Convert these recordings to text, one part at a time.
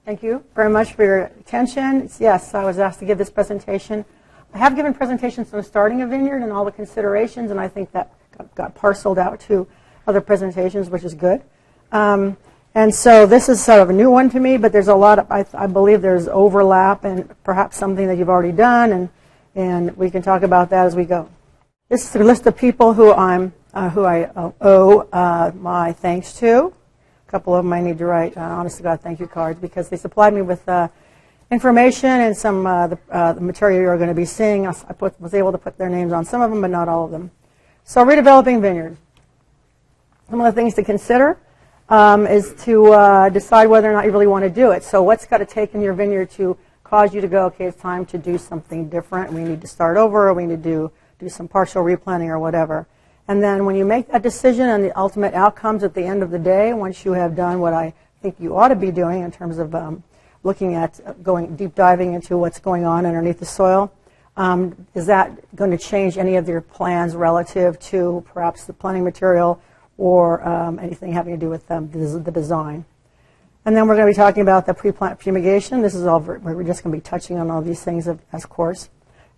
Thank you very much for your attention. Yes, I was asked to give this presentation. I have given presentations on starting a vineyard and all the considerations, and I think that got parceled out to other presentations, which is good. And so this is sort of a new one to me, but there's a lot of, I believe there's overlap and perhaps something that you've already done, and we can talk about that as we go. This is a list of people who I owe my thanks to. A couple of them I need to write, honest to God, thank you cards, because they supplied me with information and some the material you're going to be seeing. I was able to put their names on some of them, but not all of them. So redeveloping vineyards. Some of the things to consider is to decide whether or not you really want to do it. So what's got to take in your vineyard to cause you to go, okay, it's time to do something different. We need to start over, or we need to do some partial replanting or whatever. And then when you make that decision and the ultimate outcomes at the end of the day, once you have done what I think you ought to be doing in terms of looking at deep diving into what's going on underneath the soil, is that going to change any of your plans relative to perhaps the planting material or anything having to do with the design? And then we're going to be talking about the pre-plant fumigation. This is all, we're just going to be touching on all these things as course.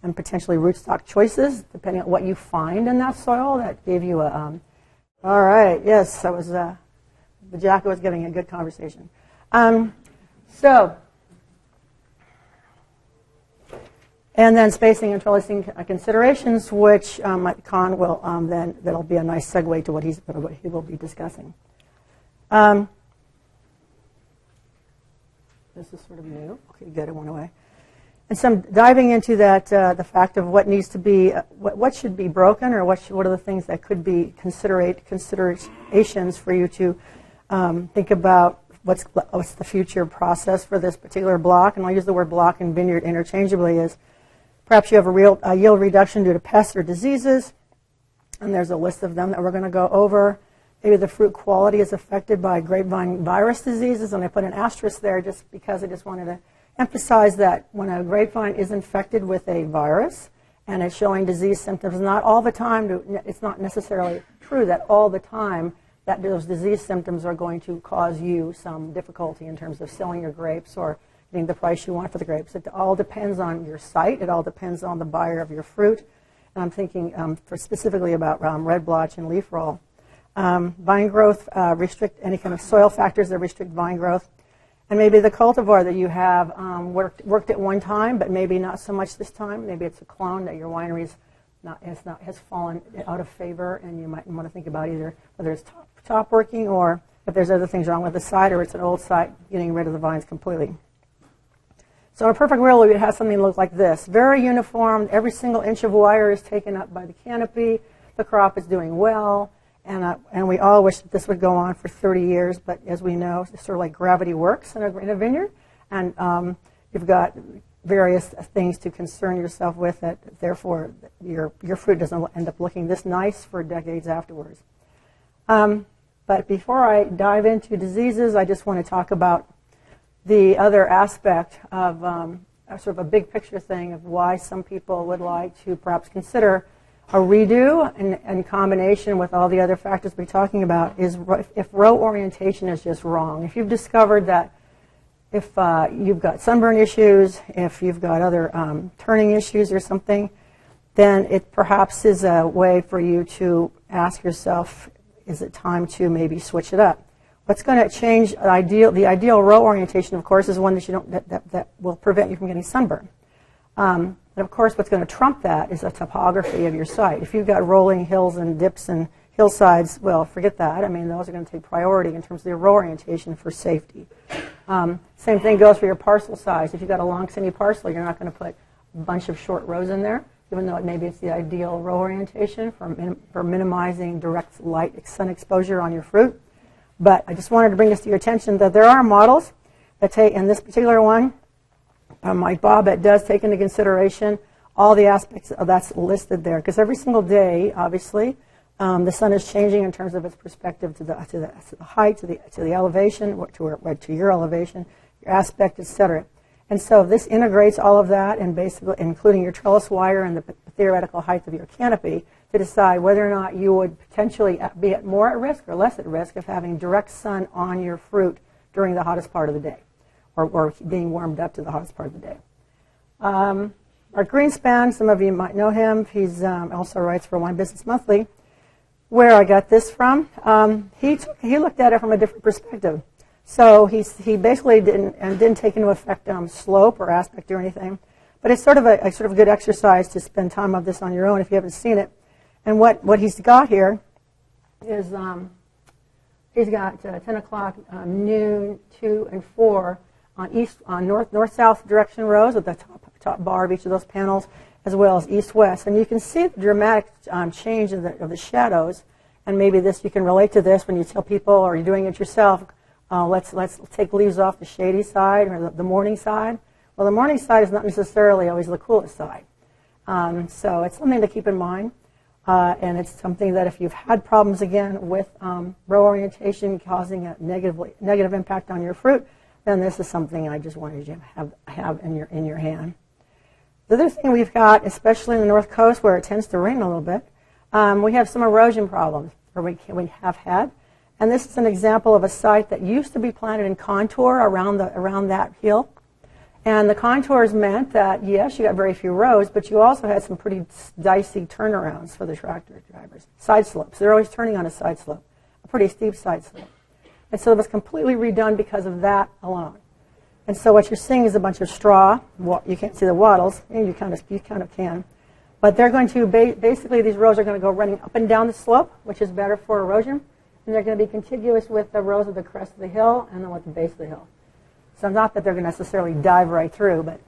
And potentially rootstock choices, depending on what you find in that soil. That gave you a, all right, yes, that was, the jacket was giving a good conversation. So, and then spacing and trellising considerations, which Con will then, that'll be a nice segue to what he will be discussing. This is sort of new. Okay, good, it went away. And some diving into that, the fact of what needs to be, what should be broken, or what are the things that could be considerations for you to think about what's the future process for this particular block. And I'll use the word block and vineyard interchangeably. Is perhaps you have a yield reduction due to pests or diseases, and there's a list of them that we're going to go over. Maybe the fruit quality is affected by grapevine virus diseases, and I put an asterisk there just because I just wanted to emphasize that when a grapevine is infected with a virus and it's showing disease symptoms, not all the time, it's not necessarily true that all the time that those disease symptoms are going to cause you some difficulty in terms of selling your grapes or getting the price you want for the grapes. It all depends on your site. It all depends on the buyer of your fruit. And I'm thinking specifically about red blotch and leaf roll. Vine growth, restrict any kind of soil factors that restrict vine growth. And maybe the cultivar that you have worked at one time, but maybe not so much this time. Maybe it's a clone that your winery has fallen out of favor, and you might want to think about either whether it's top working, or if there's other things wrong with the site, or it's an old site, getting rid of the vines completely. So in a perfect world, we would have something look like this. Very uniform. Every single inch of wire is taken up by the canopy. The crop is doing well. And we all wish that this would go on for 30 years, but as we know, it's sort of like gravity works in a vineyard, and you've got various things to concern yourself with. That therefore, your fruit doesn't end up looking this nice for decades afterwards. But before I dive into diseases, I just want to talk about the other aspect of sort of a big picture thing of why some people would like to perhaps consider a redo in combination with all the other factors we're talking about is if row orientation is just wrong. If you've discovered that if you've got sunburn issues, if you've got other turning issues or something, then it perhaps is a way for you to ask yourself, is it time to maybe switch it up? What's going to change the ideal row orientation, of course, is one that will prevent you from getting sunburn. And of course, what's going to trump that is the topography of your site. If you've got rolling hills and dips and hillsides, well, forget that. I mean, those are going to take priority in terms of the row orientation for safety. Same thing goes for your parcel size. If you've got a long, skinny parcel, you're not going to put a bunch of short rows in there, even though maybe it's the ideal row orientation for minimizing direct light sun exposure on your fruit. But I just wanted to bring this to your attention that there are models that take, in this particular one, Mike Bob, it does take into consideration all the aspects of that's listed there, because every single day, obviously, the sun is changing in terms of its perspective to the height, to the elevation, to your elevation, your aspect, etc. And so this integrates all of that, and basically including your trellis wire and the theoretical height of your canopy, to decide whether or not you would potentially be more at risk or less at risk of having direct sun on your fruit during the hottest part of the day. or being warmed up to the hottest part of the day. Our Greenspan, some of you might know him. He's also writes for Wine Business Monthly. Where I got this from, he looked at it from a different perspective. So he basically didn't take into effect slope or aspect or anything. But it's sort of a good exercise to spend time on this on your own if you haven't seen it. And what he's got here is he's got 10 o'clock, noon, 2, and 4 on north-south direction rows at the top bar of each of those panels, as well as east-west. And you can see the dramatic change of the shadows. And maybe you can relate to this when you tell people, or you're doing it yourself, let's take leaves off the shady side or the morning side. Well, the morning side is not necessarily always the coolest side. So it's something to keep in mind. And it's something that if you've had problems, again, with row orientation causing a negative impact on your fruit, then this is something I just wanted you to have in your hand. The other thing we've got, especially in the North Coast where it tends to rain a little bit, we have some erosion problems, or we have had. And this is an example of a site that used to be planted in contour around that hill. And the contours meant that, yes, you got very few rows, but you also had some pretty dicey turnarounds for the tractor drivers. Side slopes. They're always turning on a side slope, a pretty steep side slope. And so it was completely redone because of that alone. And so what you're seeing is a bunch of straw. You can't see the wattles. You kind of can. But they're going to, basically these rows are going to go running up and down the slope, which is better for erosion. And they're going to be contiguous with the rows of the crest of the hill and then with the base of the hill. So not that they're going to necessarily dive right through, but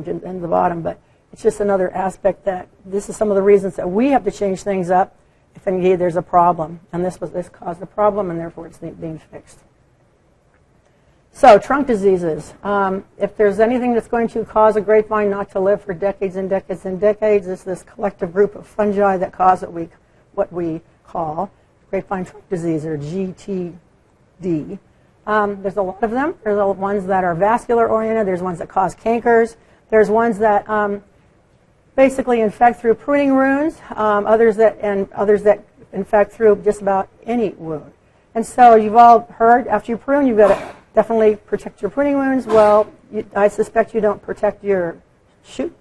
in the bottom. But it's just another aspect that this is some of the reasons that we have to change things up if indeed there's a problem. And this caused a problem, and therefore it's being fixed. So trunk diseases. If there's anything that's going to cause a grapevine not to live for decades and decades and decades, it's this collective group of fungi that cause what we call grapevine trunk disease, or GTD. There's a lot of them. There's ones that are vascular oriented. There's ones that cause cankers. There's ones that basically infect through pruning wounds. Others that infect through just about any wound. And so you've all heard, after you prune, you've got to definitely protect your pruning wounds. Well, I suspect you don't protect your shoot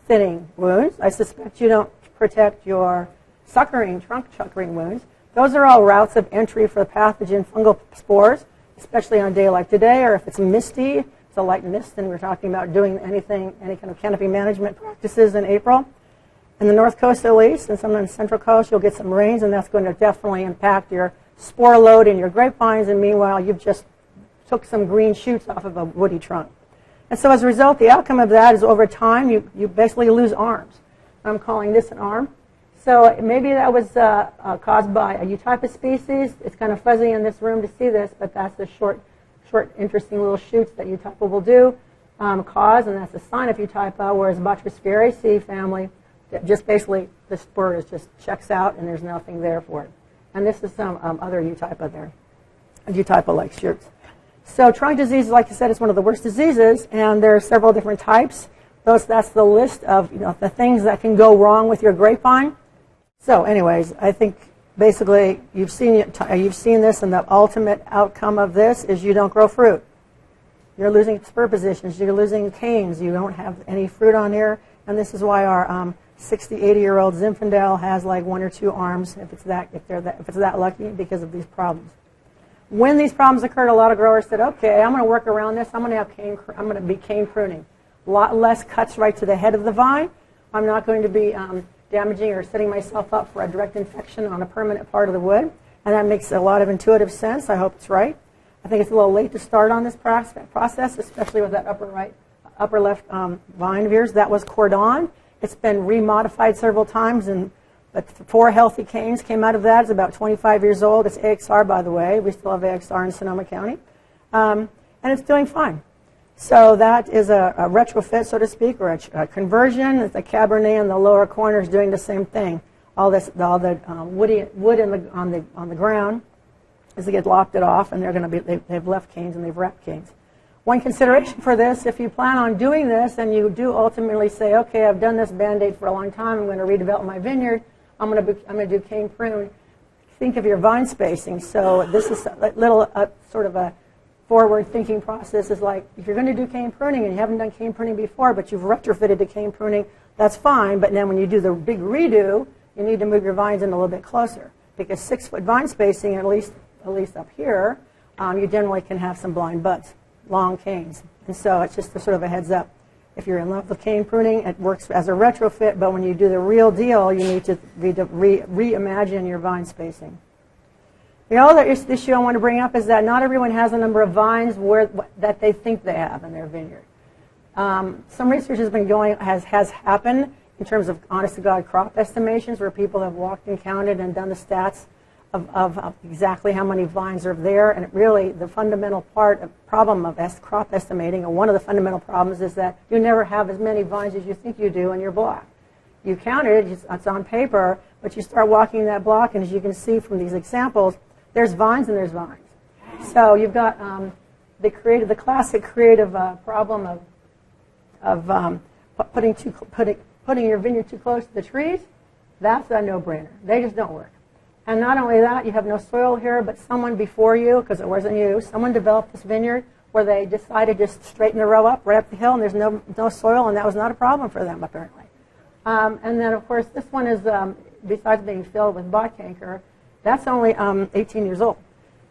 thinning wounds. I suspect you don't protect your trunk suckering wounds. Those are all routes of entry for pathogen fungal spores, especially on a day like today, or if it's misty, it's a light mist, and we're talking about doing any kind of canopy management practices in April. In the North Coast at least, and some on the Central Coast, you'll get some rains, and that's going to definitely impact your spore load in your grapevines, and meanwhile, you've just took some green shoots off of a woody trunk. And so as a result, the outcome of that is over time, you basically lose arms. I'm calling this an arm. So maybe that was caused by a Eutypa species. It's kind of fuzzy in this room to see this, but that's the short, interesting little shoots that Eutypa will do cause, and that's a sign of Eutypa, whereas Botryosphaeraceae family, just basically the spur just checks out and there's nothing there for it. And this is some other Eutypa there, Eutypa-like shoots. So trunk disease, like I said, is one of the worst diseases, and there are several different types. That's the list of the things that can go wrong with your grapevine. So anyways, I think basically you've seen this, and the ultimate outcome of this is you don't grow fruit. You're losing spur positions. You're losing canes. You don't have any fruit on here, and this is why our 60, 80-year-old Zinfandel has like 1 or 2 arms if it's that lucky, because of these problems. When these problems occurred, a lot of growers said, "Okay, I'm going to work around this. I'm going to be cane pruning. A lot less cuts right to the head of the vine. I'm not going to be damaging or setting myself up for a direct infection on a permanent part of the wood." And that makes a lot of intuitive sense. I hope it's right. I think it's a little late to start on this process, especially with that upper left vine of yours. That was cordon. It's been remodified several times, but 4 healthy canes came out of that. It's about 25 years old. It's AXR, by the way. We still have AXR in Sonoma County. And it's doing fine. So that is a retrofit, so to speak, or a conversion. The Cabernet in the lower corner is doing the same thing. All the wood on the ground is to get lopped it off, and they've left canes and they've wrapped canes. One consideration for this, if you plan on doing this and you do ultimately say, "Okay, I've done this Band-Aid for a long time. I'm going to redevelop my vineyard. I'm going to do cane prune." Think of your vine spacing. So this is a little sort of a forward-thinking process is like, if you're going to do cane pruning and you haven't done cane pruning before, but you've retrofitted to cane pruning, that's fine. But then when you do the big redo, you need to move your vines in a little bit closer, because 6-foot vine spacing, at least up here, you generally can have some blind buds, long canes. And so it's just sort of a heads up. If you're in love with cane pruning, it works as a retrofit, but when you do the real deal, you need to reimagine your vine spacing. The other issue I want to bring up is that not everyone has a number of vines that they think they have in their vineyard. Some research has happened in terms of honest-to-God crop estimations, where people have walked and counted and done the stats of exactly how many vines are there. And really, the fundamental problem of crop estimating, or one of the fundamental problems, is that you never have as many vines as you think you do in your block. You count it, it's on paper, but you start walking that block, and as you can see from these examples, there's vines and there's vines. So you've got the classic creative problem of putting your vineyard too close to the trees. That's a no-brainer. They just don't work. And not only that, you have no soil here, but someone before you, because it wasn't you, someone developed this vineyard where they decided to just straighten the row up right up the hill, and there's no soil, and that was not a problem for them, apparently. And then, of course, this one is, besides being filled with bot canker, that's only 18 years old.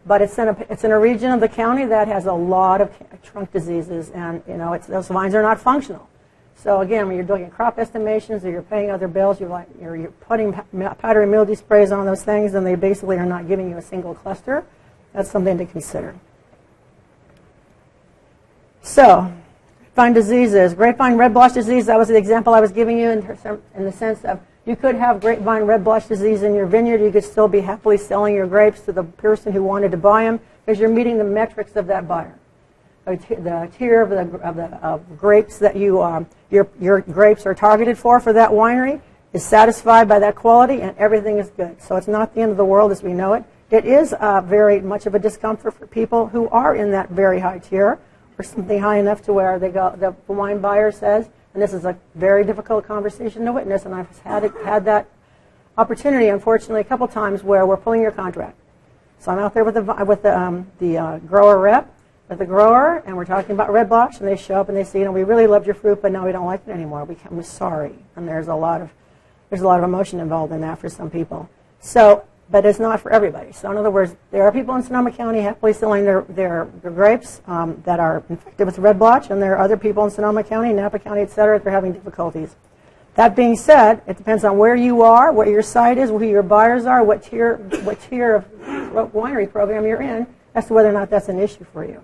But it's in a region of the county that has a lot of trunk diseases, and those vines are not functional. So again, when you're doing crop estimations or you're paying other bills, you're putting powdery mildew sprays on those things, and they basically are not giving you a single cluster. That's something to consider. So, grapevine diseases. Grapevine red blotch disease, that was the example I was giving you in the sense of you could have grapevine red blotch disease in your vineyard. You could still be happily selling your grapes to the person who wanted to buy them, because you're meeting the metrics of that buyer. The tier of grapes that your grapes are targeted for that winery is satisfied by that quality, and everything is good. So it's not the end of the world as we know it. It is very much of a discomfort for people who are in that very high tier, or something high enough to where the wine buyer says, and this is a very difficult conversation to witness, and I've had that opportunity, unfortunately, a couple times where we're pulling your contract. So I'm out there with the grower rep, with the grower, and we're talking about red blotch, and they show up and they say, we really loved your fruit, but now we don't like it anymore. We're sorry, and there's a lot of emotion involved in that for some people. So, but it's not for everybody. So in other words, there are people in Sonoma County happily selling their grapes that are infected with red blotch, and there are other people in Sonoma County, Napa County, et cetera, that are having difficulties. That being said, it depends on where you are, what your site is, who your buyers are, what tier of winery program you're in, as to whether or not that's an issue for you.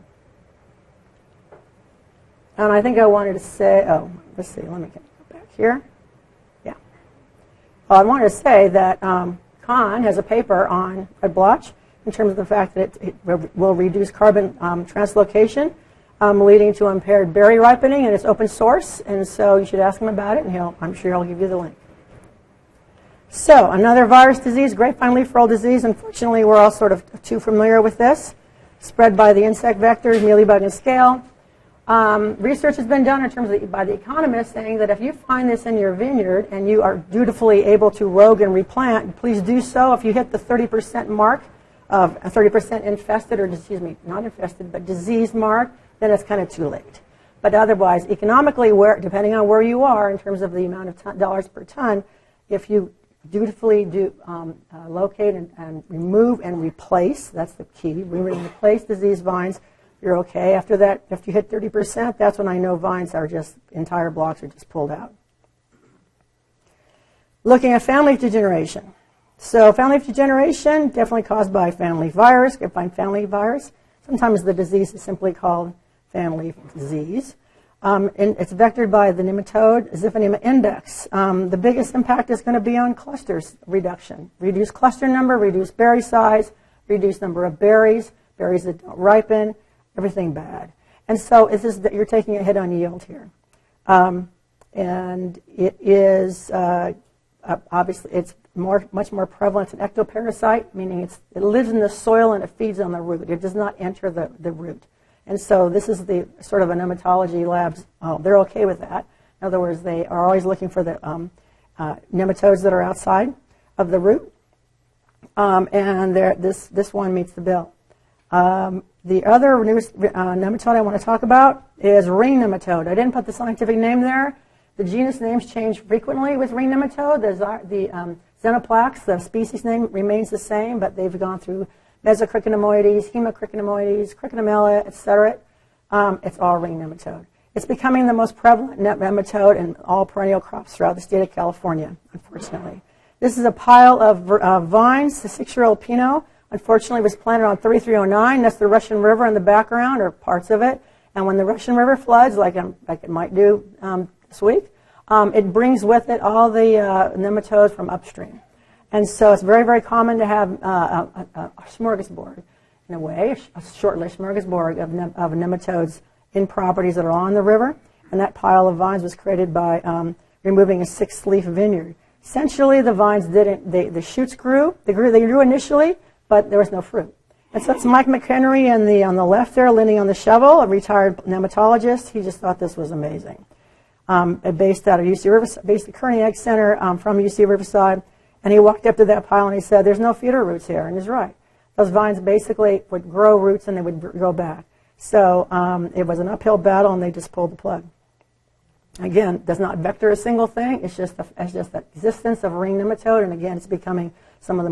And I think I wanted to say, let's see, let me get back here. Yeah. I wanted to say that Kahn has a paper on red blotch in terms of the fact that it will reduce carbon translocation, leading to impaired berry ripening, and it's open source, and so you should ask him about it, and I'm sure he'll give you the link. So another virus disease, grapevine leaf roll disease. Unfortunately, we're all sort of too familiar with this. Spread by the insect vectors, mealybug and scale. Research has been done in terms of by the economists saying that if you find this in your vineyard and you are dutifully able to rogue and replant, please do so. If you hit the 30% mark of 30% infested, or excuse me, not infested, but disease mark, then it's kind of too late. But otherwise, economically, depending on where you are in terms of the amount of dollars per ton, if you dutifully locate and remove and replace, that's the key, replace disease vines, you're okay. After that, if you hit 30%, that's when I know vines are entire blocks are just pulled out. Looking at family leaf degeneration. So family leaf degeneration, definitely caused by family leaf virus, grapevine family leaf virus. Sometimes the disease is simply called family leaf disease. And it's vectored by the nematode, Xiphinema index. The biggest impact is going to be on clusters reduction. Reduce cluster number, reduce berry size, reduce number of berries that don't ripen, everything bad. And so you're taking a hit on yield here. And it is, obviously, it's much more prevalent. It's an ectoparasite, meaning it lives in the soil and it feeds on the root. It does not enter the root. And so this is the sort of a nematology labs, they're okay with that. In other words, they are always looking for the nematodes that are outside of the root. And this one meets the bill. The other nematode I want to talk about is ring nematode. I didn't put the scientific name there. The genus names change frequently with ring nematode. The Xenoplax, the species name, remains the same, but they've gone through mesocricanomoides, hemocricanomoides, cricanomella, etc. It's all ring nematode. It's becoming the most prevalent nematode in all perennial crops throughout the state of California, unfortunately. This is a pile of vines. The 6-year-old Pinot, unfortunately, was planted on 3309. That's the Russian River in the background, or parts of it. And when the Russian River floods, like it might do this week, it brings with it all the nematodes from upstream. And so it's very, very common to have a smorgasbord, in a way, a short-lived smorgasbord of nematodes in properties that are on the river. And that pile of vines was created by removing a 6-leaf vineyard. Essentially, the vines the shoots grew. They grew initially, but there was no fruit. And so it's Mike McHenry on the left there, leaning on the shovel, a retired nematologist. He just thought this was amazing. Based out of UC Riverside, based at Kearney Ag Center from UC Riverside. And he walked up to that pile and he said, there's no feeder roots here. And he's right. Those vines basically would grow roots and they would grow back. So it was an uphill battle and they just pulled the plug. Again, does not vector a single thing. It's just the existence of ring nematode. And again, it's becoming one of the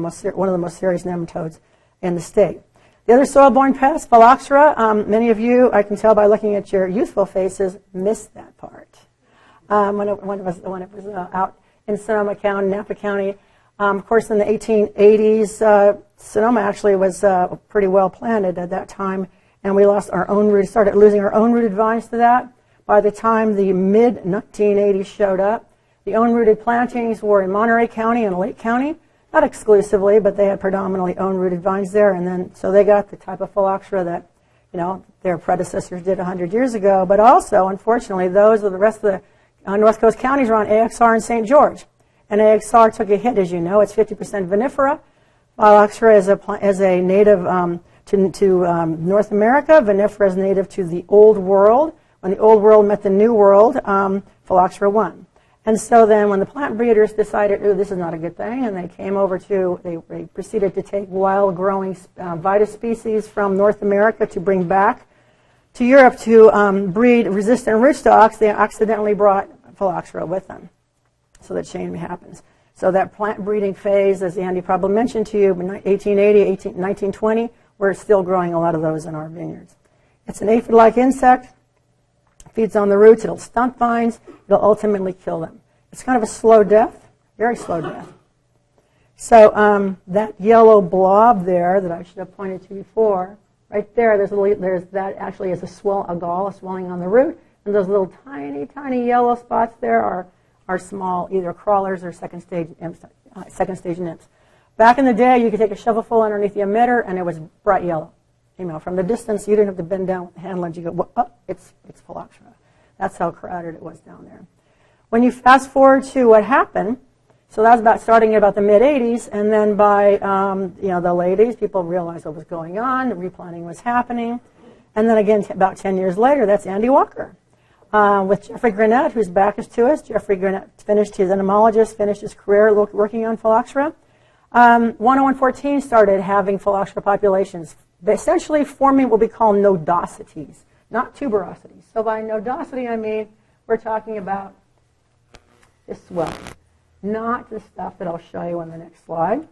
most serious nematodes in the state. The other soil-borne pest, phylloxera. Many of you, I can tell by looking at your youthful faces, missed that part. When it was out in Sonoma County, Napa County. Of course, in the 1880s, Sonoma actually was pretty well planted at that time, and we started losing our own rooted vines to that. By the time the mid-1980s showed up, the own-rooted plantings were in Monterey County and Lake County, not exclusively, but they had predominantly own-rooted vines there, and then so they got the type of phylloxera that their predecessors did 100 years ago. But also, unfortunately, those of the rest of the North Coast counties around AXR and St. George. And AXR took a hit, as you know. It's 50% vinifera. Phylloxera is a native to North America. Vinifera is native to the Old World. When the Old World met the New World, phylloxera won. And so then when the plant breeders decided, this is not a good thing, and they proceeded to take wild-growing Vitis species from North America to bring back to Europe to breed resistant rootstocks, they accidentally brought phylloxera with them. So that chain happens. So that plant breeding phase, as Andy probably mentioned to you, in 1880, 1920, we're still growing a lot of those in our vineyards. It's an aphid-like insect. It feeds on the roots. It'll stunt vines. It'll ultimately kill them. It's kind of a slow death, very slow death. So that yellow blob there that I should have pointed to before, right there, that actually is a swelling on the root, and those little tiny, tiny yellow spots there are small, either crawlers or second stage nymphs. Back in the day, you could take a shovelful underneath the emitter, and it was bright yellow. From the distance, you didn't have to bend down with the hand lens. You go, it's phylloxera. That's how crowded it was down there. When you fast forward to what happened, so that was starting at about the mid-'80s, and then by the late 80s, people realized what was going on. The replanting was happening. And then again, about 10 years later, that's Andy Walker. With Jeffrey Granette, whose back is to us. Jeffrey Granette finished his career working on phylloxera. 10114 started having phylloxera populations, essentially forming what we call nodosities, not tuberosities. So by nodosity, I mean we're talking about this swelling, not the stuff that I'll show you on the next slide,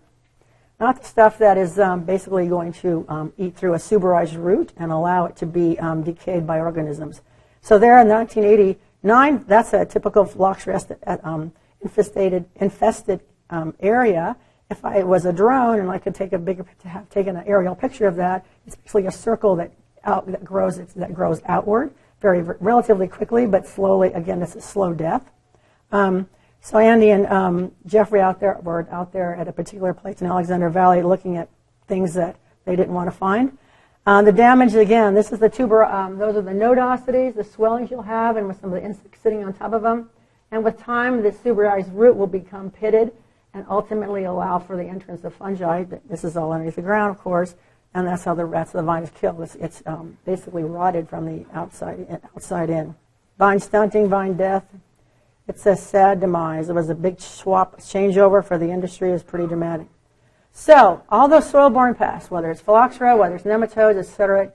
not the stuff that is basically going to eat through a suberized root and allow it to be decayed by organisms. So there in 1989, that's a typical phylloxera infested area. If I was a drone and I could take have taken an aerial picture of that, it's basically a circle that grows outward relatively quickly, but slowly. Again, it's a slow death. So Andy and Jeffrey were out there at a particular place in Alexander Valley looking at things that they didn't want to find. The damage, again, this is the those are the nodosities, the swellings you'll have, and with some of the insects sitting on top of them. And with time, the tuberized root will become pitted and ultimately allow for the entrance of fungi. This is all underneath the ground, of course, and that's how the vine is killed. It's basically rotted from the outside in. Vine stunting, vine death. It's a sad demise. It was a big changeover for the industry. It was pretty dramatic. So all those soil-borne pests, whether it's phylloxera, whether it's nematodes, etc.,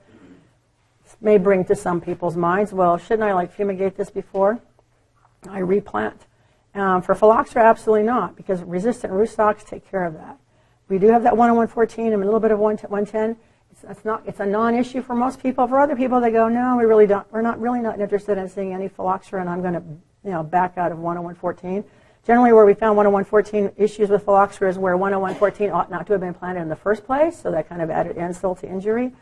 may bring to some people's minds, well, shouldn't I fumigate this before I replant? For phylloxera, absolutely not, because resistant rootstocks take care of that. We do have that 10114 and a little bit of 110. It's a non-issue for most people. For other people, they go, no, we're not really interested in seeing any phylloxera, and I'm going to back out of 10114. Generally, where we found 10114 issues with phylloxera is where 10114 ought not to have been planted in the first place, so that kind of added insult to injury.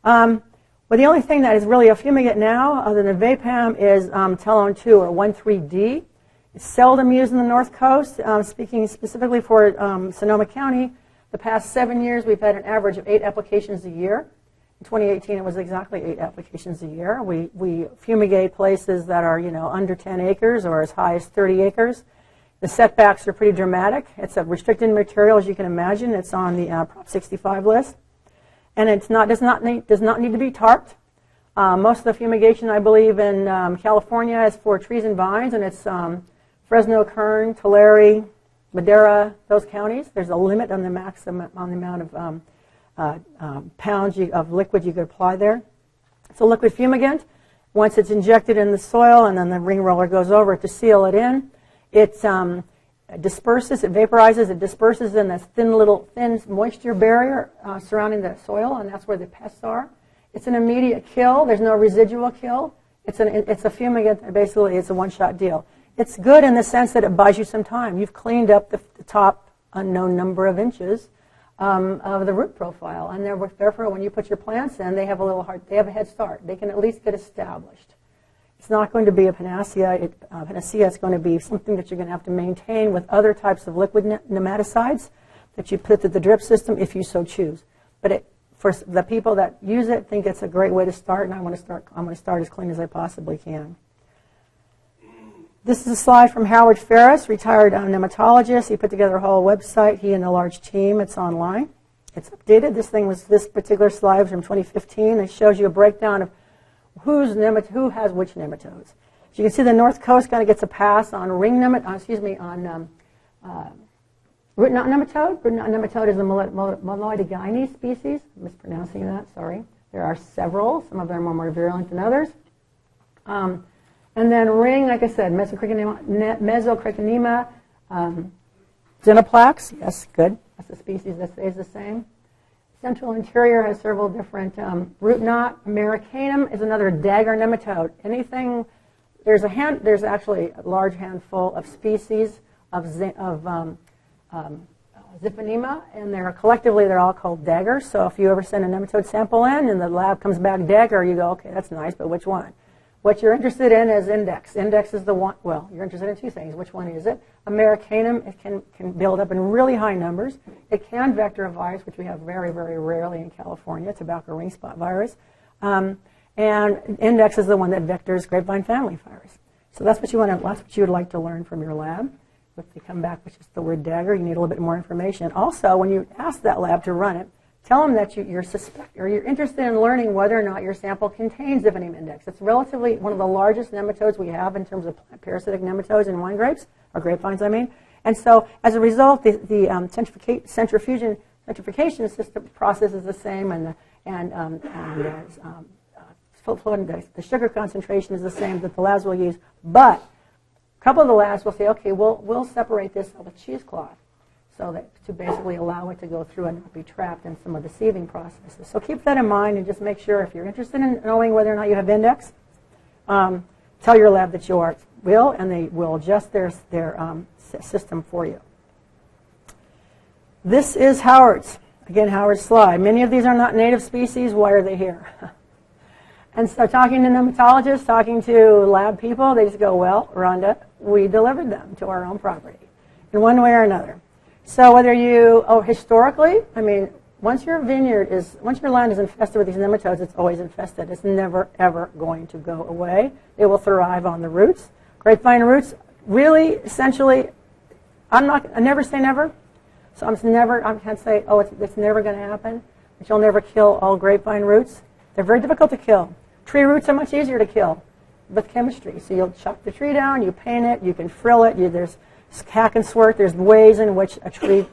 But the only thing that is really a fumigate now, other than Vapam, is Telone 2 or 13D. It's seldom used in the North Coast. Speaking specifically for Sonoma County, the past 7 years we've had an average of 8 applications a year. In 2018, it was exactly 8 applications a year. We fumigate places that are under 10 acres or as high as 30 acres. The setbacks are pretty dramatic. It's a restricted material, as you can imagine. It's on the Prop 65 list. And it does not need to be tarped. Most of the fumigation, I believe, in California is for trees and vines, and it's Fresno, Kern, Tulare, Madera, those counties. There's a limit on the maximum on the amount of pounds of liquid you could apply there. It's a liquid fumigant. Once it's injected in the soil and then the ring roller goes over it to seal it in, it disperses, it vaporizes, it disperses in this thin moisture barrier surrounding the soil, and that's where the pests are. It's an immediate kill. There's no residual kill. It's a fumigant. Basically, it's a one-shot deal. It's good in the sense that it buys you some time. You've cleaned up the top unknown number of inches of the root profile, and therefore, when you put your plants in, they have a head start. They can at least get established. It's not going to be a panacea. Panacea is going to be something that you're going to have to maintain with other types of liquid nematicides that you put through the drip system if you so choose. But for the people that use it, think it's a great way to start, and I'm going to start as clean as I possibly can. This is a slide from Howard Ferris, retired nematologist. He put together a whole website, he and a large team. It's online. It's updated. This particular slide was from 2015. It shows you a breakdown of who has which nematodes. So you can see the North Coast kind of gets a pass on root knot nematode. Root knot nematode is the Meloidegaini species. I'm mispronouncing that, sorry. There are several. Some of them are more virulent than others. And then ring, like I said, Mesocrichinema xenoplax. Yes, good. That's the species that stays the same. Central interior has several different root knot. Americanum is another dagger nematode. There's actually a large handful of species of Zipponema, and collectively they're all called daggers. So if you ever send a nematode sample in and the lab comes back dagger, you go, okay, that's nice, but which one? What you're interested in is index. Index is the one, well, you're interested in two things. Which one is it? Americanum, it can build up in really high numbers. It can vector a virus, which we have very, very rarely in California, tobacco ring spot virus. And index is the one that vectors grapevine family virus. So that's what you would like to learn from your lab. If they come back with just the word dagger, you need a little bit more information. Also, when you ask that lab to run it, tell them that you're interested in learning whether or not your sample contains Zipponema index. It's relatively one of the largest nematodes we have in terms of parasitic nematodes in wine grapes, or grapevines, I mean. And so, as a result, the centrifugation system process is the same, and the sugar concentration is the same that the labs will use. But a couple of the labs will say, okay, we'll separate this with cheesecloth, so that to basically allow it to go through and not be trapped in some of the sieving processes. So keep that in mind and just make sure if you're interested in knowing whether or not you have index, tell your lab that you will, and they will adjust their system for you. This is Howard's. Again, Howard's slide. Many of these are not native species. Why are they here? And so talking to nematologists, talking to lab people, they just go, well, Rhonda, we delivered them to our own property in one way or another. So whether historically, I mean, once your land is infested with these nematodes, it's always infested. It's never, ever going to go away. They will thrive on the roots. Grapevine roots, really, essentially, I never say never. So I can't say, oh, it's never going to happen. But you'll never kill all grapevine roots. They're very difficult to kill. Tree roots are much easier to kill with chemistry. So you'll chop the tree down, you paint it, you can frill it, there's hack and swort. There's ways in which a tree,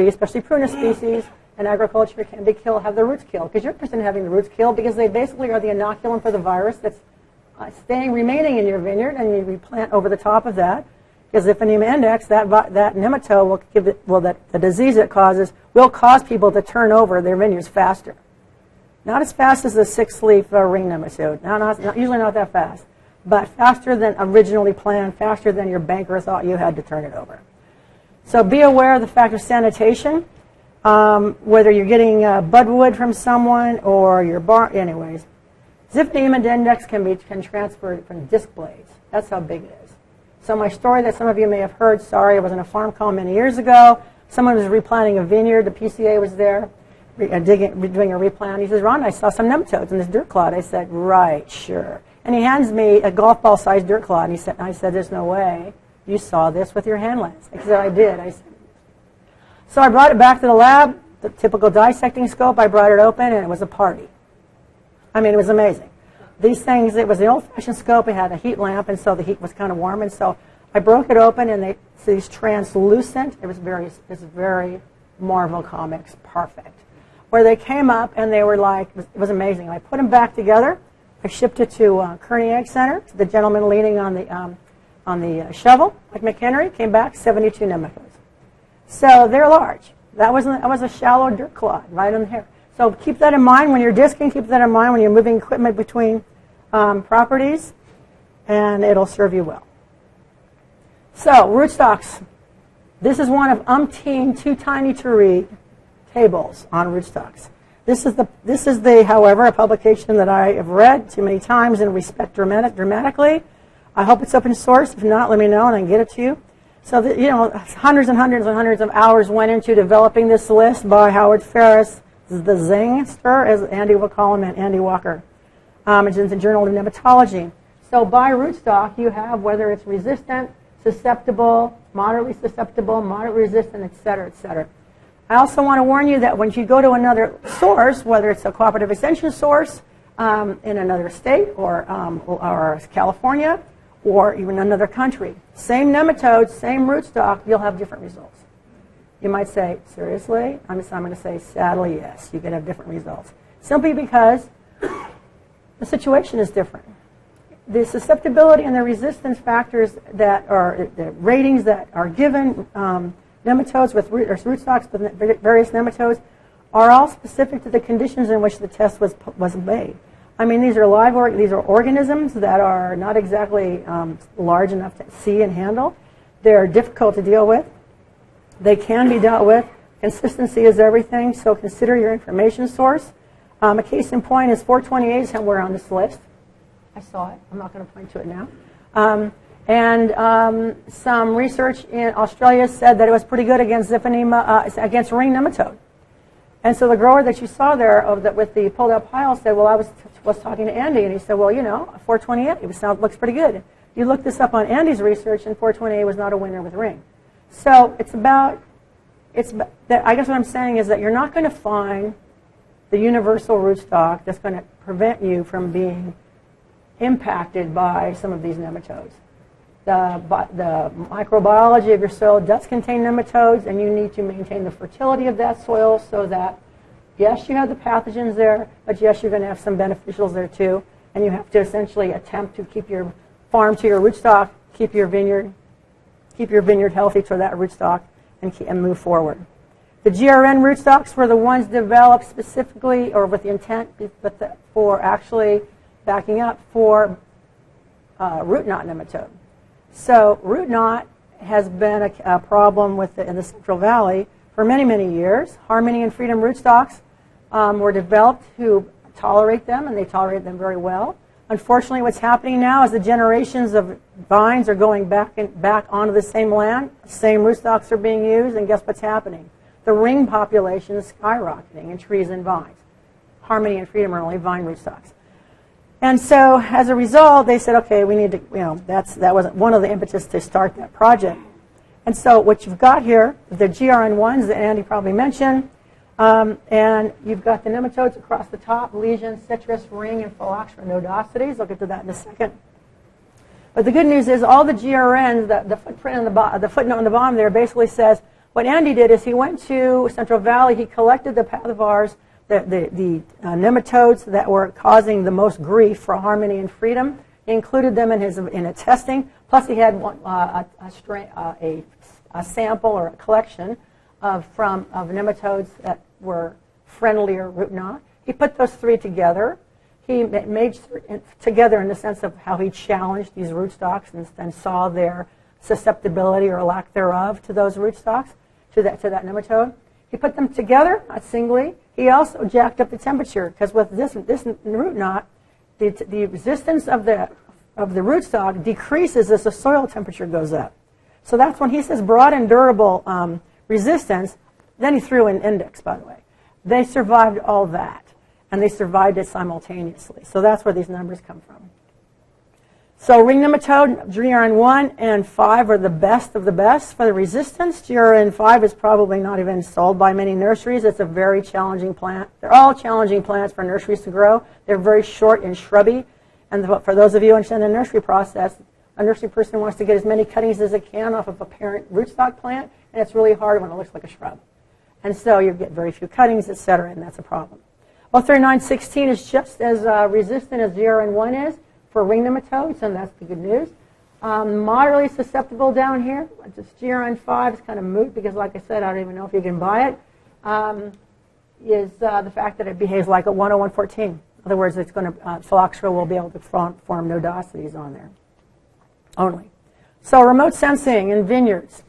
especially prunus species, in agriculture can be have the roots killed, because you're interested in having the roots killed because they basically are the inoculum for the virus that's remaining in your vineyard, and you replant over the top of that. Because if Nematode index, that nematode will give it, the disease it causes will cause people to turn over their vineyards faster. Not as fast as the 6-leaf ring nematode. Usually not that fast, but faster than originally planned, faster than your banker thought you had to turn it over. So be aware of the fact of sanitation, whether you're getting budwood from someone or your barn. Anyways, Nematode index can transfer from disc blades. That's how big it is. So my story that some of you may have heard, sorry, I was in a farm call many years ago. Someone was replanting a vineyard. The PCA was there doing a replant. He says, Rhonda, I saw some nematodes in this dirt clod. I said, right, sure. And he hands me a golf ball-sized dirt clod. And I said, there's no way you saw this with your hand lens. He said, I did. I said, so I brought it back to the lab, the typical dissecting scope. I brought it open, and it was a party. I mean, it was amazing. These things, it was the old-fashioned scope. It had a heat lamp, and so the heat was kind of warm. And so I broke it open, and these translucent. It was very Marvel Comics perfect. Where they came up, and they were like, it was amazing. I put them back together. I shipped it to Kearney Egg Center. The gentleman leaning on the shovel, like McHenry, came back 72 nematodes. So they're large. That was a shallow dirt clod right in here. So keep that in mind when you're disking. Keep that in mind when you're moving equipment between properties, and it'll serve you well. So rootstocks. This is one of umpteen too tiny to read tables on rootstocks. This is the, however, a publication that I have read too many times and respect dramatically. I hope it's open source. If not, let me know and I can get it to you. So, hundreds and hundreds and hundreds of hours went into developing this list by Howard Ferris, the Zingster, as Andy will call him, and Andy Walker. It's in the Journal of Nematology. So by rootstock, you have whether it's resistant, susceptible, moderately resistant, et cetera, et cetera. I also want to warn you that when you go to another source, whether it's a cooperative extension source in another state or California or even another country, same nematodes, same rootstock, you'll have different results. You might say, seriously? I'm going to say, sadly, yes. You can have different results. Simply because the situation is different. The susceptibility and the resistance factors that are, the ratings that are given nematodes with rootstocks with various nematodes are all specific to the conditions in which the test was made. I mean, these are these are organisms that are not exactly large enough to see and handle. They're difficult to deal with. They can be dealt with. Consistency is everything, so consider your information source. A case in point is 428 is somewhere on this list. I saw it. I'm not going to point to it now. Some research in Australia said that it was pretty good against against ring nematode. And so the grower that you saw there with the pulled out pile said, well, I was talking to Andy, and he said, well, 428, looks pretty good. You look this up on Andy's research, and 428 was not a winner with ring. So I guess what I'm saying is that you're not going to find the universal rootstock that's going to prevent you from being impacted by some of these nematodes. The microbiology of your soil does contain nematodes, and you need to maintain the fertility of that soil so that, yes, you have the pathogens there, but yes, you're going to have some beneficials there too, and you have to essentially attempt to keep your farm to your rootstock, keep your vineyard healthy to that rootstock, and move forward. The GRN rootstocks were the ones developed specifically, or with the intent, for actually backing up for root knot nematode. So root knot has been a problem in the Central Valley for many, many years. Harmony and Freedom rootstocks were developed to tolerate them, and they tolerate them very well. Unfortunately, what's happening now is the generations of vines are going back onto the same land. Same rootstocks are being used, and guess what's happening? The ring population is skyrocketing in trees and vines. Harmony and Freedom are only vine rootstocks. And so, as a result, they said, okay, we need to, that was one of the impetus to start that project. And so what you've got here, the GRN1s that Andy probably mentioned, and you've got the nematodes across the top, lesion, citrus, ring, and phylloxera nodosities. I'll get to that in a second. But the good news is all the GRNs, the footprint on the footnote on the bottom there basically says what Andy did is he went to Central Valley, he collected the pathivars, the nematodes that were causing the most grief for harmony and freedom. He included them in a testing. Plus, he had a sample or a collection of nematodes that were friendly or root knot. He put those three together. He made together in the sense of how he challenged these rootstocks and saw their susceptibility or lack thereof to those rootstocks, to that nematode. He put them together, not singly. He also jacked up the temperature because with this root knot, the resistance of the rootstock decreases as the soil temperature goes up. So that's when he says broad and durable resistance. Then he threw in index, by the way. They survived all that, and they survived it simultaneously. So that's where these numbers come from. So ring nematode, GRN1 and 5 are the best of the best for the resistance. GRN5 is probably not even sold by many nurseries. It's a very challenging plant. They're all challenging plants for nurseries to grow. They're very short and shrubby. And for those of you who understand the nursery process, a nursery person wants to get as many cuttings as they can off of a parent rootstock plant, and it's really hard when it looks like a shrub. And so you get very few cuttings, et cetera, and that's a problem. Well, 3916 is just as resistant as GRN1 is for ring nematodes, and that's the good news. Moderately susceptible down here. Just GRN5 is kind of moot because, like I said, I don't even know if you can buy it. Is the fact that it behaves like a 10114. In other words, it's going to phylloxera will be able to form nodosities on there only. So remote sensing in vineyards.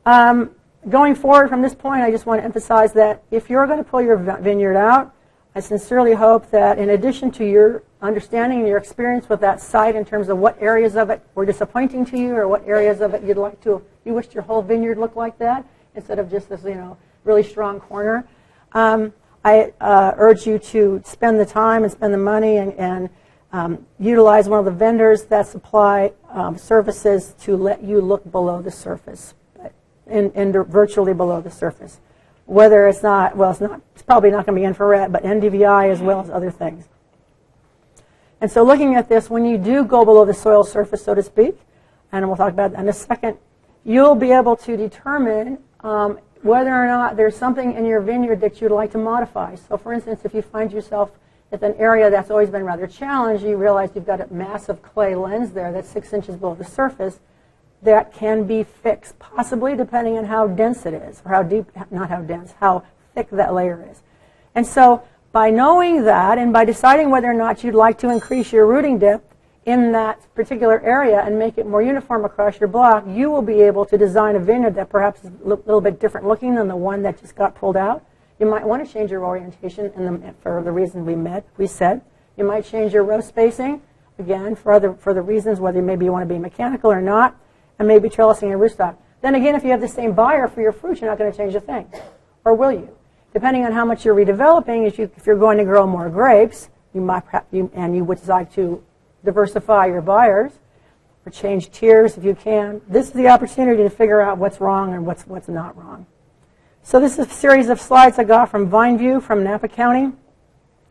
Going forward from this point, I just want to emphasize that if you're going to pull your vineyard out, I sincerely hope that in addition to your understanding and your experience with that site in terms of what areas of it were disappointing to you or what areas of it you wished your whole vineyard looked like that instead of just this, really strong corner, I urge you to spend the time and spend the money and utilize one of the vendors that supply services to let you look below the surface, and virtually below the surface. Whether it's not, it's probably not going to be infrared, but Ndvi as well as other things. And so looking at this, when you do go below the soil surface, so to speak, and we'll talk about that in a second, you'll be able to determine whether or not there's something in your vineyard that you'd like to modify. So for instance, if you find yourself at an area that's always been rather challenged, you realize you've got a massive clay lens there that's 6 inches below the surface, that can be fixed, possibly depending on how dense it is, or how deep, not how dense, how thick that layer is. And so by knowing that and by deciding whether or not you'd like to increase your rooting depth in that particular area and make it more uniform across your block, you will be able to design a vineyard that perhaps is a little bit different looking than the one that just got pulled out. You might want to change your orientation for the reason we said. You might change your row spacing, again, for the reasons whether maybe you want to be mechanical or not, and maybe trellising your rootstock. Then again, if you have the same buyer for your fruit, you're not going to change a thing. Or will you? Depending on how much you're redeveloping, if you're going to grow more grapes, you would decide to diversify your buyers or change tiers if you can. This is the opportunity to figure out what's wrong and what's not wrong. So this is a series of slides I got from VineView from Napa County,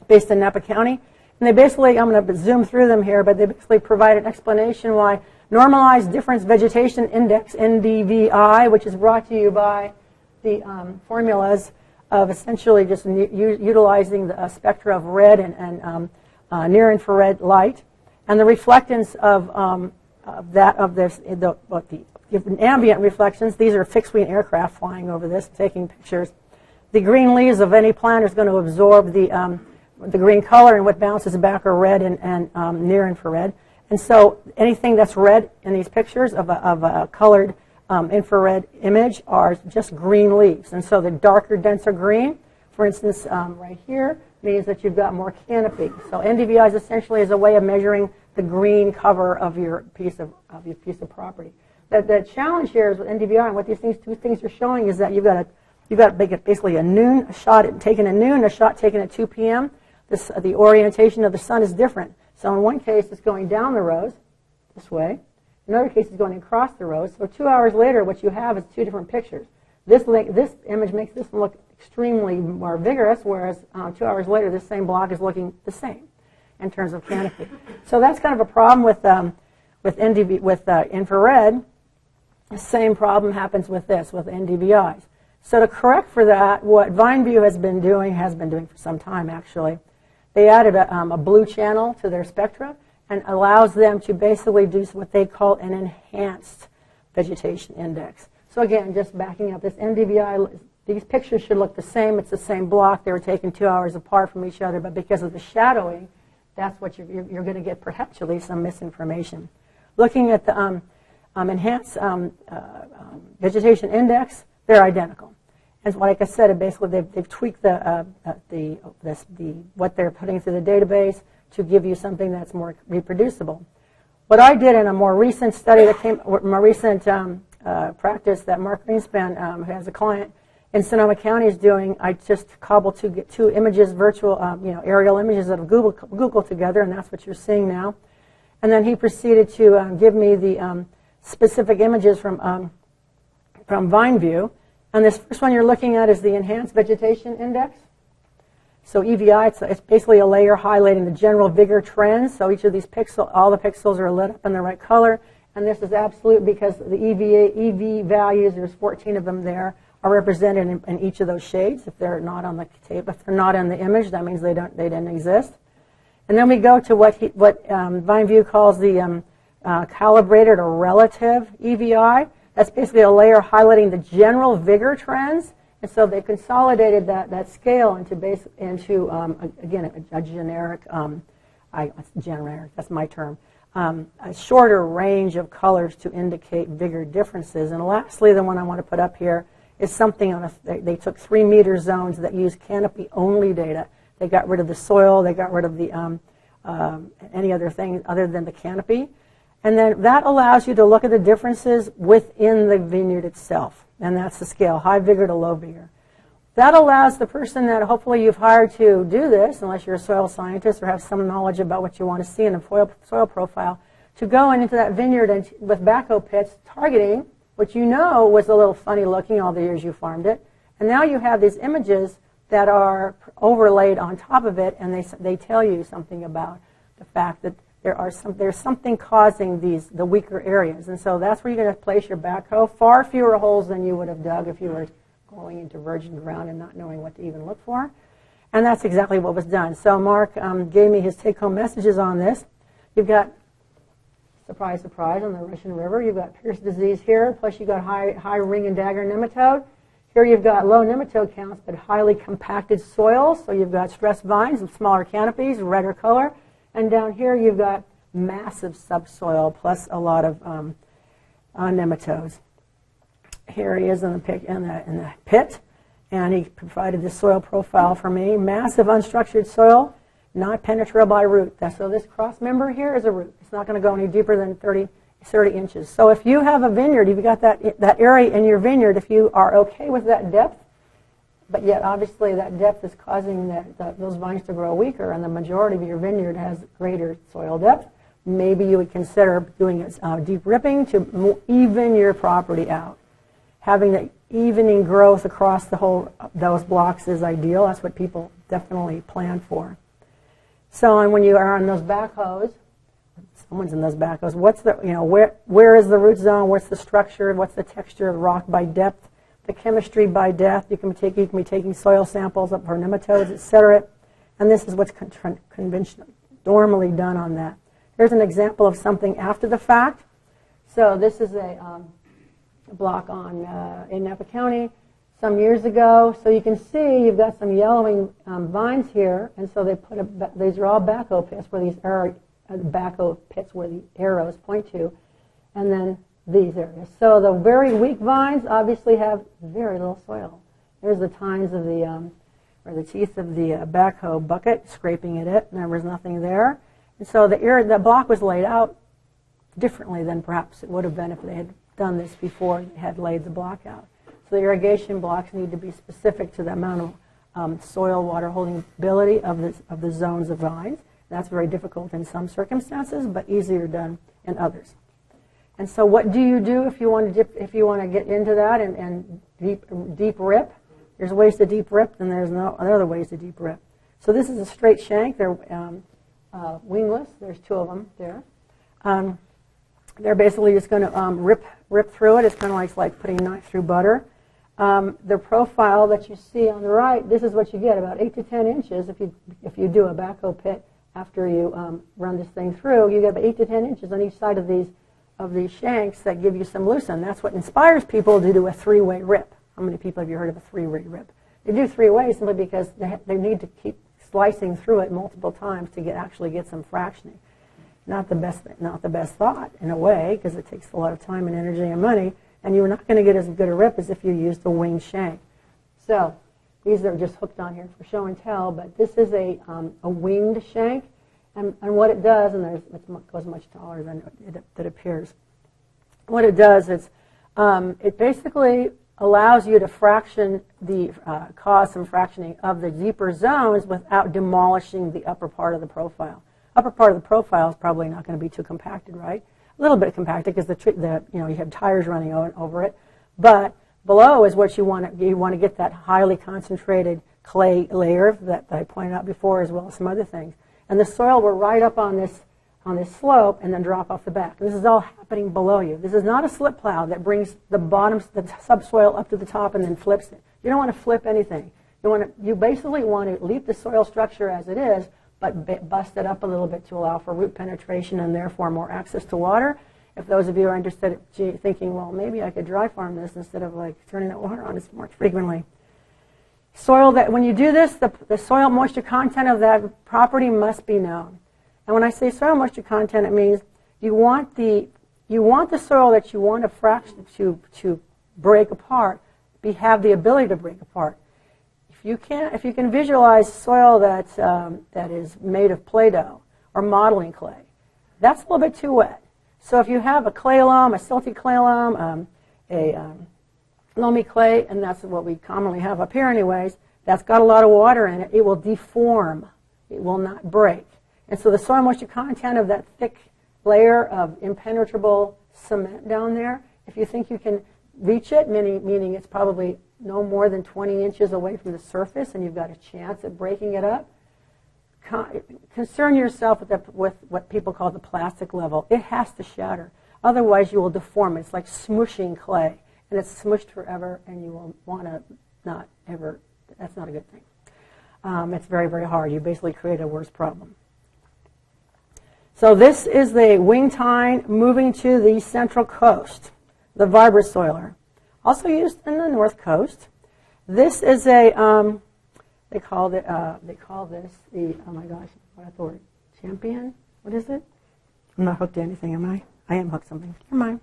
based in Napa County. And they basically, I'm going to zoom through them here, but they basically provide an explanation why Normalized Difference Vegetation Index, Ndvi, which is brought to you by the formulas of essentially just utilizing the spectra of red and near-infrared light, and the reflectance of the ambient reflections. These are fixed-wing aircraft flying over this, taking pictures. The green leaves of any plant is going to absorb the green color, and what bounces back are red and near-infrared. And so anything that's red in these pictures of a colored infrared image are just green leaves. And so the darker, denser green, for instance, right here, means that you've got more canopy. So Ndvi is essentially a way of measuring the green cover of your piece of property. The challenge here is with Ndvi, and what these two things are showing is that you've got basically a shot taken at noon, a shot taken at 2 p.m. The orientation of the sun is different. So in one case, it's going down the rows this way. In another case, it's going across the rows. So 2 hours later, what you have is two different pictures. This image makes this one look extremely more vigorous, whereas 2 hours later, this same block is looking the same in terms of canopy. So that's kind of a problem with infrared. The same problem happens with this, with NDVIs. So to correct for that, what VineView has been doing for some time actually, they added a blue channel to their spectra and allows them to basically do what they call an enhanced vegetation index. So again, just backing up, this NDVI, these pictures should look the same. It's the same block. They were taken 2 hours apart from each other, but because of the shadowing, that's what you're going to get perpetually some misinformation. Looking at the enhanced vegetation index, they're identical. And like I said, basically they've tweaked what they're putting through the database to give you something that's more reproducible. What I did in a more recent study more recent practice that Mark Greenspan, who has a client in Sonoma County, is doing, I just cobbled two images, virtual, aerial images of Google together, and that's what you're seeing now. And then he proceeded to give me the specific images from VineView. And this first one you're looking at is the Enhanced Vegetation Index. So EVI, it's basically a layer highlighting the general vigor trends. So each of these pixels, all the pixels are lit up in the right color. And this is absolute because the EV values, there's 14 of them there, are represented in each of those shades. If they're not on the tape, if they're not in the image, that means they didn't exist. And then we go to what VineView calls the calibrated or relative EVI. That's basically a layer highlighting the general vigor trends. And so they consolidated that scale into again, a generic, generic, that's my term, a shorter range of colors to indicate vigor differences. And lastly, the one I want to put up here is something they took 3-meter zones that use canopy-only data. They got rid of the soil, they got rid of the any other thing other than the canopy. And then that allows you to look at the differences within the vineyard itself. And that's the scale, high vigor to low vigor. That allows the person that hopefully you've hired to do this, unless you're a soil scientist or have some knowledge about what you want to see in a soil profile, to go into that vineyard and with backhoe pits targeting, which you know was a little funny looking all the years you farmed it. And now you have these images that are overlaid on top of it, and they tell you something about the fact that there's something causing the weaker areas. And so that's where you're going to place your backhoe. Far fewer holes than you would have dug if you were going into virgin ground and not knowing what to even look for. And that's exactly what was done. So Mark gave me his take-home messages on this. You've got, surprise, surprise, on the Russian River, you've got Pierce disease here, plus you've got high ring and dagger nematode. Here you've got low nematode counts, but highly compacted soil. So you've got stressed vines and smaller canopies, redder color. And down here you've got massive subsoil plus a lot of nematodes. Here he is in the pit, and he provided this soil profile for me. Massive unstructured soil, not penetrable by root. So this cross member here is a root. It's not going to go any deeper than 30 inches. So if you have a vineyard, if you've got that area in your vineyard, if you are okay with that depth, but yet obviously that depth is causing those vines to grow weaker, and the majority of your vineyard has greater soil depth, maybe you would consider doing deep ripping to even your property out. Having the evening growth across those blocks is ideal. That's what people definitely plan for. So, and when you are on those backhoes, someone's in those backhoes, where is the root zone? What's the structure? What's the texture of the rock by depth? The chemistry by depth. You can be taking soil samples up for nematodes, etc. And this is what's conventional, normally done on that. Here's an example of something after the fact. So this is a block in Napa County some years ago. So you can see you've got some yellowing vines here, and so they these are all backhoe pits where these are backhoe pits where the arrows point to, and then these areas. So the very weak vines obviously have very little soil. There's the tines of the teeth of the backhoe bucket scraping at it, and there was nothing there. And so the block was laid out differently than perhaps it would have been if they had done this before they had laid the block out. So the irrigation blocks need to be specific to the amount of soil water holding ability of the zones of vines. That's very difficult in some circumstances, but easier done in others. And so what do you do if you want to get into that and deep rip? There's ways to deep rip, and there's no other ways to deep rip. So this is a straight shank. They're wingless. There's two of them there. They're basically just going to rip through it. It's kind of like putting a knife through butter. The profile that you see on the right, this is what you get, about 8 to 10 inches. If you do a backhoe pit after you run this thing through, you get about 8 to 10 inches on each side of these shanks that give you some loosen. That's what inspires people to do a 3-way rip. How many people have you heard of a 3-way rip? They do 3 ways simply because they need to keep slicing through it multiple times to actually get some fractioning. Not the best thought in a way, because it takes a lot of time and energy and money, and you're not going to get as good a rip as if you used a winged shank. So these are just hooked on here for show and tell, but this is a winged shank, and what it does, and it goes much taller than it appears. What it does is it basically allows you to cause some fractioning of the deeper zones without demolishing the upper part of the profile. Upper part of the profile is probably not going to be too compacted, right? A little bit compacted because you have tires running over it, but below is what you want to get that highly concentrated clay layer that I pointed out before, as well as some other things. And the soil will ride up on this slope and then drop off the back. This is all happening below you. This is not a slip plow that brings the subsoil up to the top and then flips it. You don't want to flip anything. You basically want to leave the soil structure as it is, but bust it up a little bit to allow for root penetration and therefore more access to water. If those of you are interested in thinking, well, maybe I could dry farm this instead of turning that water on as more frequently. Soil that, when you do this, the soil moisture content of that property must be known. And when I say soil moisture content, it means you want the soil that you want to break apart, have the ability to break apart. If you can visualize soil that is made of Play-Doh or modeling clay, that's a little bit too wet. So if you have a clay loam, a silty clay loam, a loamy clay, and that's what we commonly have up here anyways, that's got a lot of water in it, it will deform. It will not break. And so the soil moisture content of that thick layer of impenetrable cement down there, if you think you can reach it, meaning it's probably no more than 20 inches away from the surface and you've got a chance at breaking it up, concern yourself with what people call the plastic level. It has to shatter. Otherwise you will deform it. It's like smushing clay, and it's smushed forever, and you will want to not ever, that's not a good thing. It's very, very hard. You basically create a worse problem. So this is the wing tine moving to the central coast, the vibrosoiler. Also used in the north coast. This is they call this the, oh my gosh, what authority? Champion? What is it? I'm not hooked to anything, am I? I am hooked to something. Never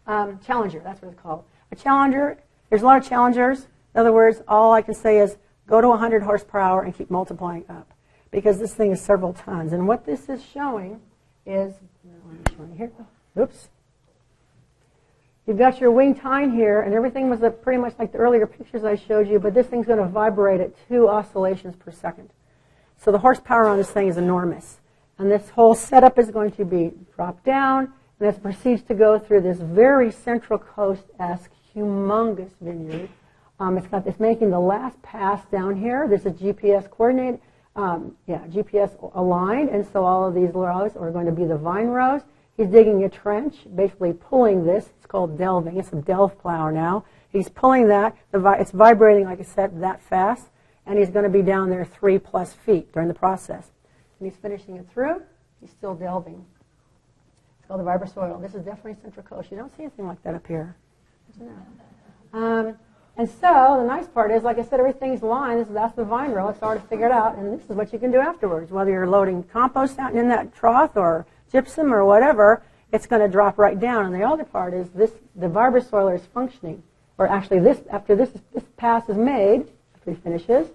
mind. Challenger, that's what it's called. A Challenger, there's a lot of Challengers. In other words, all I can say is go to 100 horsepower and keep multiplying up, because this thing is several tons. And what this is showing is, here, oops. You've got your wing tine here, and everything was pretty much like the earlier pictures I showed you, but this thing's going to vibrate at 2 oscillations per second. So the horsepower on this thing is enormous. And this whole setup is going to be dropped down, and it proceeds to go through this very Central Coast-esque, humongous vineyard. It's making the last pass down here. There's a GPS coordinate, GPS aligned, and so all of these rows are going to be the vine rows. He's digging a trench, basically pulling this. It's called delving. It's a delve plow now. He's pulling that. It's vibrating, like I said, that fast, and he's going to be down there 3+ feet during the process. And he's finishing it through. He's still delving. It's called the vibrosoil. This is definitely Central Coast. You don't see anything like that up here. And so the nice part is, like I said, everything's lined. That's the vine row. It's already figured out, and this is what you can do afterwards. Whether you're loading compost out in that trough or gypsum or whatever, it's going to drop right down. And the other part is the vibrosoiler is functioning. Or actually, after this pass is made, after he finishes,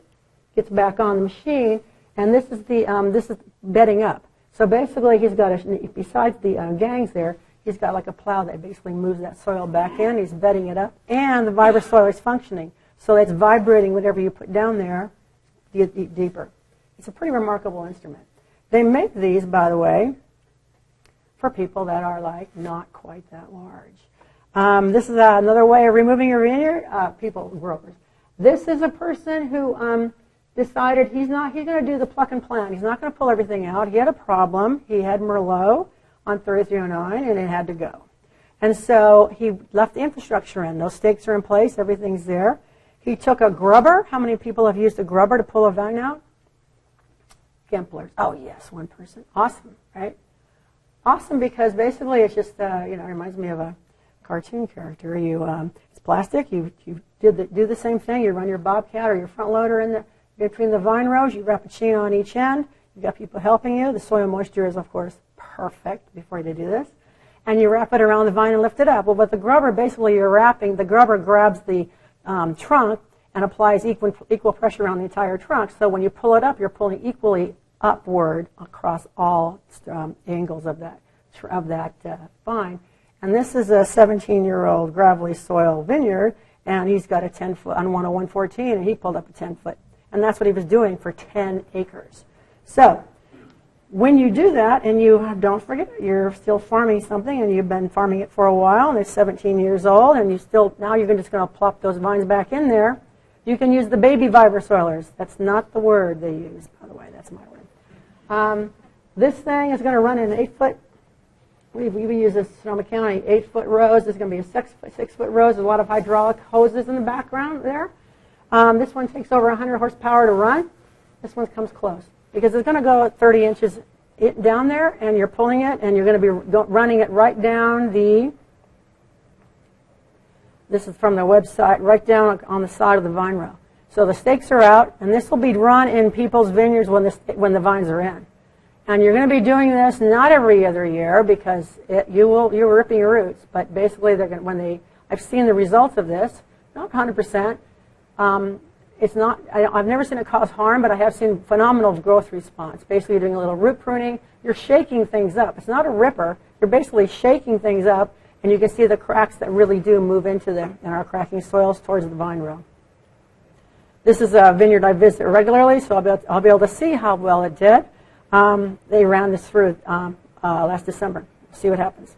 gets back on the machine, and this is bedding up. So basically, he's got besides the gangs there, he's got like a plow that basically moves that soil back in. He's bedding it up, and the vibrosoiler is functioning. So it's vibrating whatever you put down there deeper. It's a pretty remarkable instrument. They make these, by the way, for people that are like not quite that large. This is another way of removing your vineyard. Growers. This is a person who decided he's going to do the pluck and plant. He's not going to pull everything out. He had a problem. He had Merlot on 3309, and it had to go. And so he left the infrastructure in. Those stakes are in place. Everything's there. He took a grubber. How many people have used a grubber to pull a vine out? Gamblers. Oh, yes, one person. Awesome, right? Awesome because basically it's just, it reminds me of a cartoon character. It's plastic. You do the same thing. You run your bobcat or your front loader in between the vine rows. You wrap a chain on each end. You've got people helping you. The soil moisture is, of course, perfect before you do this. And you wrap it around the vine and lift it up. Well, with the grubber, basically you're wrapping, the grubber grabs the trunk and applies equal pressure around the entire trunk. So when you pull it up, you're pulling equally upward across all angles of that vine. And this is a 17-year-old gravelly soil vineyard, and he's got a 10-foot on 10114, and he pulled up a 10-foot. And that's what he was doing for 10 acres. So when you do that, and you don't forget, you're still farming something, and you've been farming it for a while, and it's 17 years old, and now you're just going to plop those vines back in there. You can use the baby vibrosoilers. That's not the word they use, by the way. That's my word. This thing is going to run in an 8-foot. We use this in Sonoma County 8-foot rows. There's going to be a 6-foot rows. There's a lot of hydraulic hoses in the background there. This one takes over 100 horsepower to run. This one comes close because it's going to go 30 inches down there, and you're pulling it, and you're going to be running it right down this is from the website, right down on the side of the vine row. So the stakes are out, and this will be run in people's vineyards when the vines are in. And you're going to be doing this not every other year because you're ripping your roots. But basically, I've seen the results of this, not 100%. It's not. I've never seen it cause harm, but I have seen phenomenal growth response. Basically, you're doing a little root pruning. You're shaking things up. It's not a ripper. You're basically shaking things up, and you can see the cracks that really do move into in our cracking soils towards the vine row. This is a vineyard I visit regularly, so I'll be able to see how well it did. They ran this through last December. See what happens.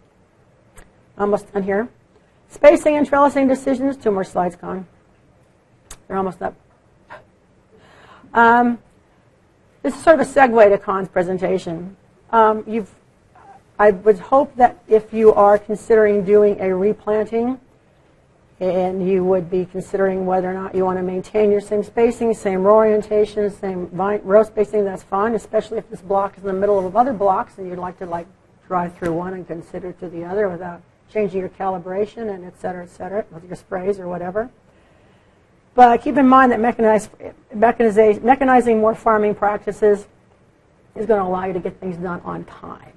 Almost done here. Spacing and trellising decisions. 2 more slides gone. They're almost up. This is sort of a segue to Con's presentation. I would hope that if you are considering doing a replanting, and you would be considering whether or not you want to maintain your same spacing, same row orientation, same row spacing, that's fine, especially if this block is in the middle of other blocks and you'd like to drive through one and consider to the other without changing your calibration and et cetera, with your sprays or whatever. But keep in mind that mechanizing more farming practices is going to allow you to get things done on time.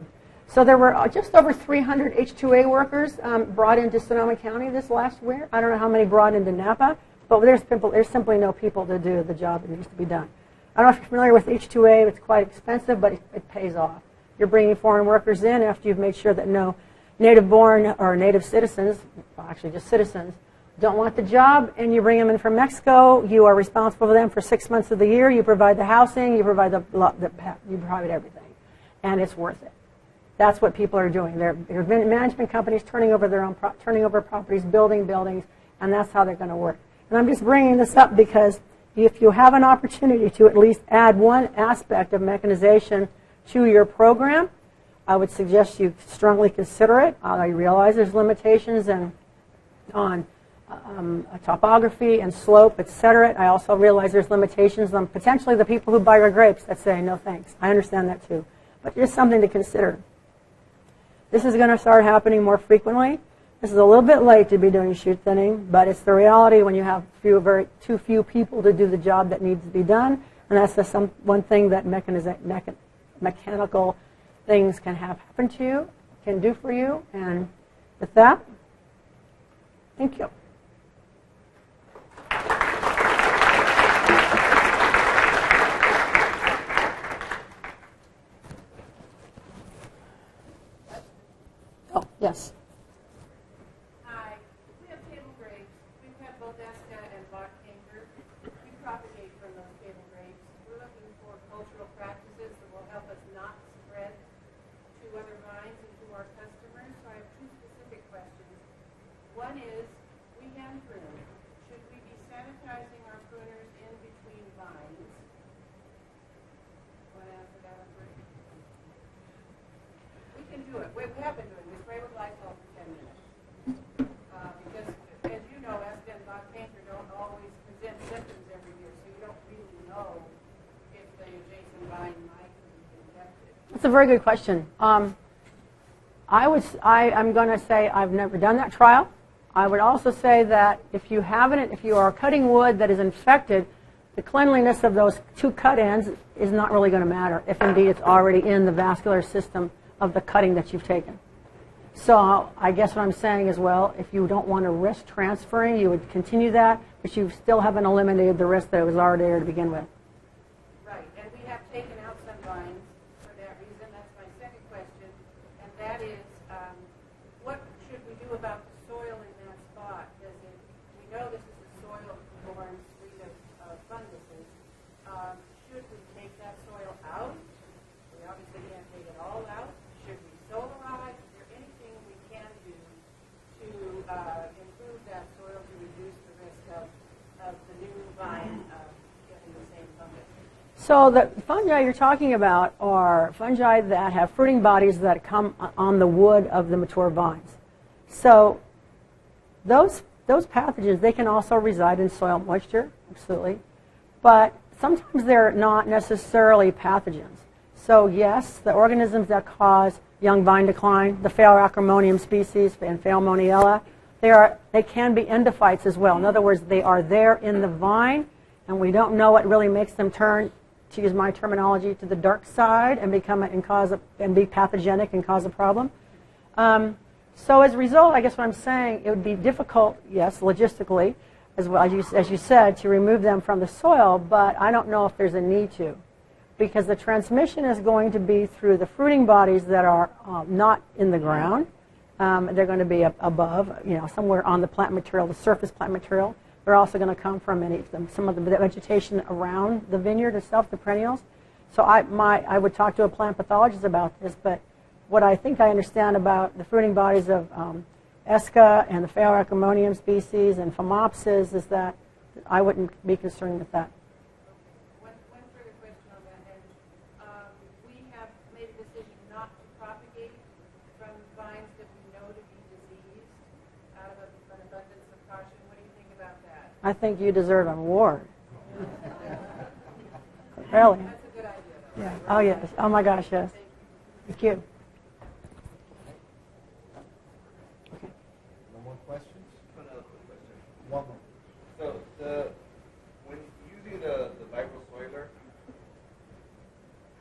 So there were just over 300 H2A workers brought into Sonoma County this last year. I don't know how many brought into Napa, but there's simply no people to do the job that needs to be done. I don't know if you're familiar with H2A. It's quite expensive, but it pays off. You're bringing foreign workers in after you've made sure that no native-born or native citizens, well, actually just citizens, don't want the job, and you bring them in from Mexico. You are responsible for them for 6 months of the year. You provide the housing. You provide you provide everything, and it's worth it. That's what people are doing. They're management companies turning over properties, building buildings, and that's how they're going to work. And I'm just bringing this up because if you have an opportunity to at least add one aspect of mechanization to your program, I would suggest you strongly consider it. I realize there's limitations on topography and slope, etc. I also realize there's limitations on potentially the people who buy your grapes that say no thanks. I understand that too, but just something to consider. This is going to start happening more frequently. This is a little bit late to be doing shoot thinning, but it's the reality when you have too few people to do the job that needs to be done, and that's one thing that mechanical things can happen to you, can do for you. And with that, thank you. Oh, yes. Hi. We have table grapes. We've had Modesta and Bach Tinker. We propagate from those table grapes. We're looking for cultural practices that will help us not spread to other vines and to our customers. So I have 2 specific questions. One is, we hand prune. Should we be sanitizing our pruners in between vines? Want to answer that one first? We can do it. we have been doing, we spray with Lysol for 10 minutes. Because, as you know, Asca and bog canker don't always present symptoms every year, so you don't really know if the adjacent vine might be infected. That's a very good question. I'm going to say I've never done that trial. I would also say that if you are cutting wood that is infected, the cleanliness of those two cut ends is not really going to matter if indeed it's already in the vascular system of the cutting that you've taken. So I guess what I'm saying is, well, if you don't want to risk transferring, you would continue that, but you still haven't eliminated the risk that it was already there to begin with. Right, and we have taken out some vines for that reason. That's my second question, and that is, what should we do about the soil in that spot? We know this is a soil born free of funguses. Should we take that soil out? We obviously can't take it all out. Should we solarize? Is there anything we can do to improve that soil to reduce the risk of the new vine getting the same fungus? So the fungi you're talking about are fungi that have fruiting bodies that come on the wood of the mature vines. So those pathogens, they can also reside in soil moisture, absolutely. But sometimes they're not necessarily pathogens. So yes, the organisms that cause young vine decline, the Phaeoacremonium species and Phaeomoniella, they can be endophytes as well. In other words, they are there in the vine, and we don't know what really makes them turn, to use my terminology, to the dark side and be pathogenic and cause a problem. So as a result, I guess what I'm saying, it would be difficult, yes, logistically, as well as you said, to remove them from the soil, but I don't know if there's a need to, because the transmission is going to be through the fruiting bodies that are not in the ground. They're going to be above, somewhere on the plant material, the surface plant material. They're also going to come from some of the vegetation around the vineyard itself, the perennials. So I would talk to a plant pathologist about this, but what I think I understand about the fruiting bodies of Esca and the Phaeoacremonium species and Phomopsis is that I wouldn't be concerned with that. One further question on that end. We have made a decision not to propagate from vines that we know to be diseased out of an abundance of caution. What do you think about that? I think you deserve an award. Really? That's a good idea, though. Yeah. Oh, yes. Oh, my gosh, yes. Thank you. Okay. No more questions? Another quick question. One more. So when using the vibrosoiler,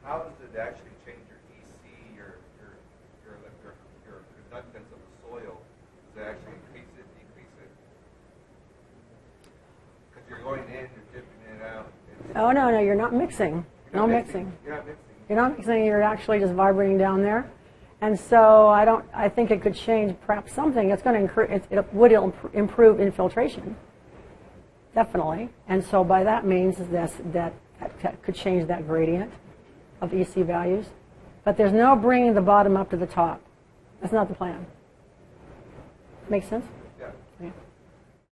how does it actually change your EC, your conductance of the soil? Does it actually increase it, decrease it? Because you're going in, you're dipping it out. Oh, no, you're not mixing. No mixing. You're not mixing. You're not mixing, you're actually just vibrating down there. And so I think it could change perhaps something. It's going to it would improve infiltration, definitely. And so by that means that could change that gradient of EC values. But there's no bringing the bottom up to the top. That's not the plan. Make sense? Yeah. Okay.